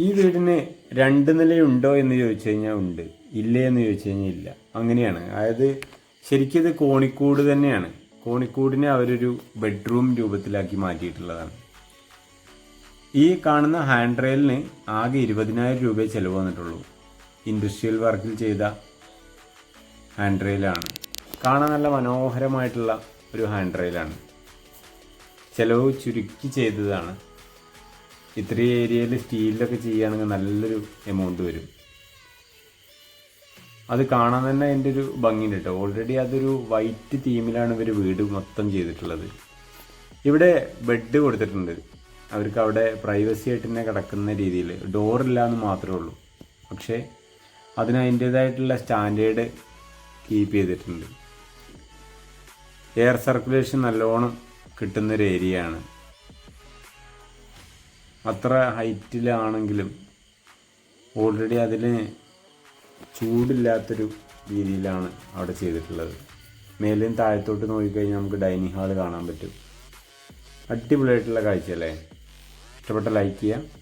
ഈ വീടിന് 2 നിലയുണ്ടോ എന്ന് ചോദിച്ചു കഴിഞ്ഞാൽ ഉണ്ട്, ഇല്ലേ എന്ന് ചോദിച്ചു കഴിഞ്ഞാൽ ഇല്ല. അങ്ങനെയാണ്. അതായത് ശരിക്കും ഇത് കോണിക്കൂട് തന്നെയാണ്. കോണിക്കൂടിനെ അവരൊരു ബെഡ്റൂം രൂപത്തിലാക്കി മാറ്റിയിട്ടുള്ളതാണ്. ഈ കാണുന്ന ഹാൻഡ് റെയിലിന് ആകെ 20,000 രൂപയെ ചിലവ് വന്നിട്ടുള്ളൂ. ഇൻഡസ്ട്രിയൽ വർക്കിൽ ചെയ്ത ഹാൻഡ് റെയിലാണ്. കാണാൻ നല്ല മനോഹരമായിട്ടുള്ള ഒരു ഹാൻഡ് റെയിലാണ്. ചിലവ് ചുരുക്കി ചെയ്തതാണ്. ഇത്രയും ഏരിയയിൽ സ്റ്റീലിലൊക്കെ ചെയ്യുകയാണെങ്കിൽ നല്ലൊരു എമൗണ്ട് വരും. അത് കാണാൻ തന്നെ അതിൻ്റെ ഒരു ഭംഗിയുണ്ട് കേട്ടോ. ഓൾറെഡി അതൊരു വൈറ്റ് തീമിലാണ് ഇവർ വീട് മൊത്തം ചെയ്തിട്ടുള്ളത്. ഇവിടെ ബെഡ് കൊടുത്തിട്ടുണ്ട്. അവർക്ക് അവിടെ പ്രൈവസി ആയിട്ട് തന്നെ കിടക്കുന്ന രീതിയിൽ. ഡോറില്ല എന്ന് മാത്രമേ ഉള്ളൂ. പക്ഷേ അതിന് അതിൻ്റേതായിട്ടുള്ള സ്റ്റാൻഡേർഡ് കീപ്പ് ചെയ്തിട്ടുണ്ട്. എയർ സർക്കുലേഷൻ നല്ലോണം കിട്ടുന്നൊരു ഏരിയയാണ്. അത്ര ഹൈറ്റിലാണെങ്കിലും ഓൾറെഡി അതിന് ചൂടില്ലാത്തൊരു രീതിയിലാണ് അവിടെ ചെയ്തിട്ടുള്ളത്. മേലും താഴത്തോട്ട് നോക്കിക്കഴിഞ്ഞാൽ നമുക്ക് ഡൈനിങ് ഹാൾ കാണാൻ പറ്റും. അടിപൊളിയായിട്ടുള്ള കാഴ്ചയല്ലേ? ഇഷ്ടപ്പെട്ട ലൈക്ക് ചെയ്യുക.